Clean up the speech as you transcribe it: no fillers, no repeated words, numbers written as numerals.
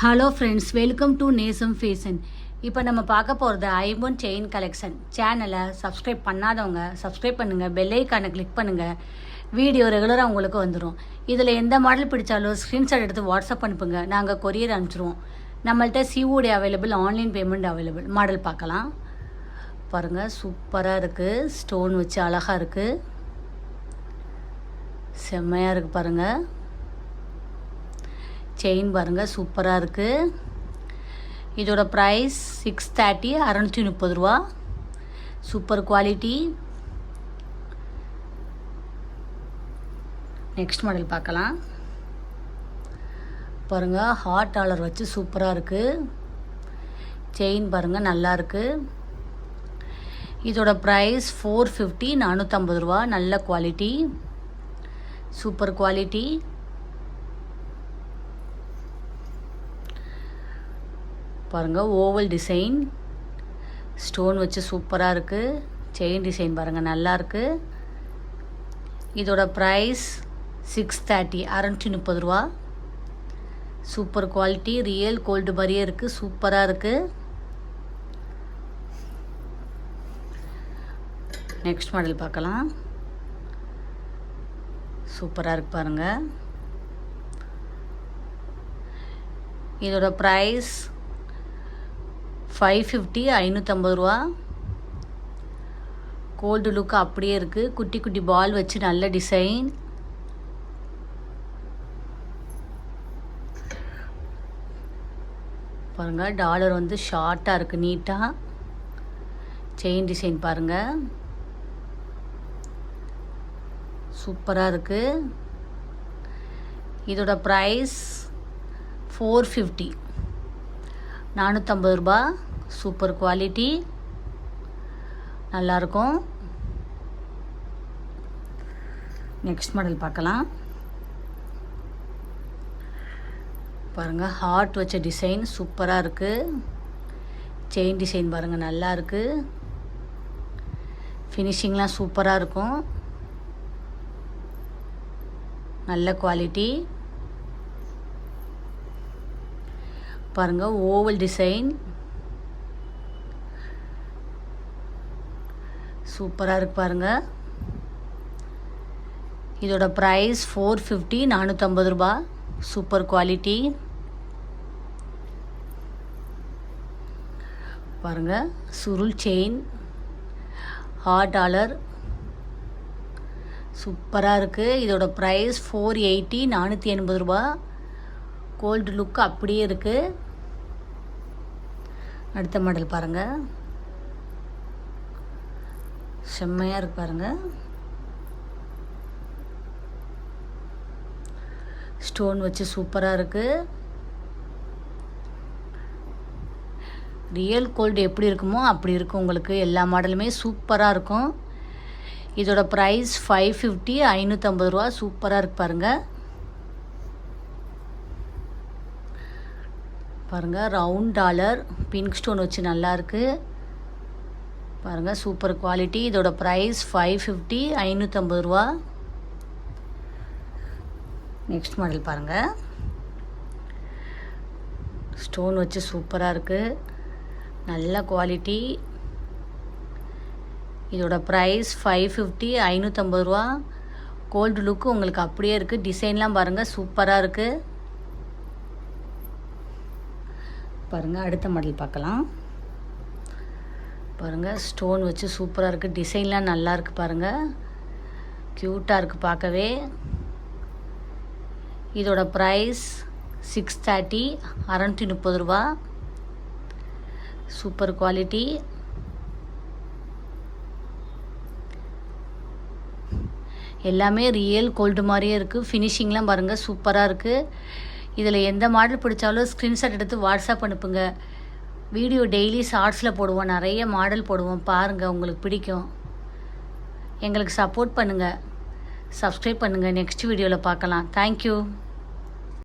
Hello friends, welcome to நேசம் fashion. இப்போ நம்ம பார்க்க போகிறது ஐம்பொன் செயின் கலெக்ஷன். சேனலை சப்ஸ்கிரைப் பண்ணாதவங்க சப்ஸ்கிரைப் பண்ணுங்கள், பெல் ஐக்கானை கிளிக் பண்ணுங்கள். வீடியோ ரெகுலராக உங்களுக்கு வந்துடும். இதில் எந்த மாடல் பிடிச்சாலும் ஸ்க்ரீன்ஷாட் எடுத்து வாட்ஸ்அப் அனுப்புங்க, நாங்கள் கொரியர் அனுப்பிச்சிடுவோம். நம்மள்ட்ட COD available, online payment available. Model பார்க்கலாம். பாருங்கள், சூப்பராக இருக்குது. ஸ்டோன் வச்சு அழகாக இருக்குது, செம்மையாக இருக்குது. பாருங்கள், செயின் பாருங்கள், சூப்பராக இருக்குது. இதோட ப்ரைஸ் 630, 630 ரூபா. Super quality. நெக்ஸ்ட் மாடல் பார்க்கலாம். பாருங்கள், ஹார்ட் டாலர் வச்சு சூப்பராக இருக்குது. செயின் பாருங்கள், நல்லா இருக்குது. இதோட ப்ரைஸ் 450, 450 ரூபா. நல்ல குவாலிட்டி, சூப்பர் குவாலிட்டி. பாருங்கள், ஓவல் டிசைன், ஸ்டோன் வச்சு சூப்பராக இருக்குது. செயின் டிசைன் பாருங்கள், நல்லா இருக்குது. இதோட ப்ரைஸ் 630, 630 ரூபா. சூப்பர் குவாலிட்டி, ரியல் கோல்டு மாதிரியே இருக்குது, சூப்பராக இருக்குது. நெக்ஸ்ட் மாடல் பார்க்கலாம். சூப்பராக இருக்குது பாருங்கள். இதோட ப்ரைஸ் 550, 550 ரூபா. கோல்டு லுக் அப்படியே இருக்குது. குட்டி குட்டி பால் வச்சு நல்ல டிசைன். பாருங்கள், டாலர் வந்து ஷார்ட்டாக இருக்குது, நீட்டாக. செயின் டிசைன் பாருங்கள், சூப்பராக இருக்குது. இதோட ப்ரைஸ் 450, 450 ரூபா. சூப்பர் குவாலிட்டி, நல்லாயிருக்கும். நெக்ஸ்ட் மாடல் பார்க்கலாம். பாருங்கள், ஹார்ட் வச்ச டிசைன் சூப்பராக இருக்குது. செயின் டிசைன் பாருங்கள், நல்லா இருக்குது. ஃபினிஷிங்லாம் சூப்பராக இருக்கும், நல்ல குவாலிட்டி. பாருங்கள், ஓவல் டிசைன் சூப்பராக இருக்குது பாருங்கள். இதோட ப்ரைஸ் 450, 450 ரூபா. Super quality. பாருங்கள், சுருள் செயின், ஹார்ட் டாலர் சூப்பராக இருக்குது. இதோட ப்ரைஸ் 480, 480 ரூபா. கோல்டு லுக் அப்படியே இருக்குது. அடுத்த மாடல் பாருங்கள், செம்மையாக இருக்கு பாருங்கள். ஸ்டோன் வச்சு சூப்பராக இருக்குது. ரியல் கோல்டு எப்படி இருக்குமோ அப்படி இருக்கும் உங்களுக்கு. எல்லா மாடலுமே சூப்பராக இருக்கும். இதோட ப்ரைஸ் 550, 550 ரூபா. சூப்பராக இருக்கு பாருங்கள். பாருங்கள், ரவுண்ட் டாலர், பிங்க் ஸ்டோன் வச்சு நல்லாயிருக்கு பாருங்கள், சூப்பர் குவாலிட்டி. இதோட ப்ரைஸ் 550, 550 ரூபா. நெக்ஸ்ட் மாடல் பாருங்கள். ஸ்டோன் வச்சு சூப்பராக இருக்குது, நல்ல குவாலிட்டி. இதோட ப்ரைஸ் 550, 550 ரூபா. கோல்டு லுக்கு உங்களுக்கு அப்படியே இருக்குது. டிசைன்லாம் பாருங்கள், சூப்பராக இருக்குது பாருங்கள். அடுத்த மாடல் பார்க்கலாம். பாருங்கள், ஸ்டோன் வச்சு சூப்பராக இருக்குது. டிசைன்லாம் நல்லா இருக்குது பாருங்கள், க்யூட்டாக இருக்குது பார்க்கவே. இதோட ப்ரைஸ் 630, 630 ரூபா. Super quality. எல்லாமே ரியல் கோல்டு மாதிரியே இருக்குது. ஃபினிஷிங்லாம் பாருங்கள், சூப்பராக இருக்குது. இதில் எந்த மாடல் பிடிச்சாலும் ஸ்க்ரீன்ஷாட் எடுத்து வாட்ஸ்அப் அனுப்புங்க. வீடியோ டெய்லி ஷார்ட்ஸில் போடுவோம், நிறைய மாடல் போடுவோம், பாருங்கள், உங்களுக்கு பிடிக்கும். எங்களுக்கு சப்போர்ட் பண்ணுங்கள், சப்ஸ்கிரைப் பண்ணுங்கள். நெக்ஸ்ட் வீடியோவில் பார்க்கலாம். தேங்க்யூ.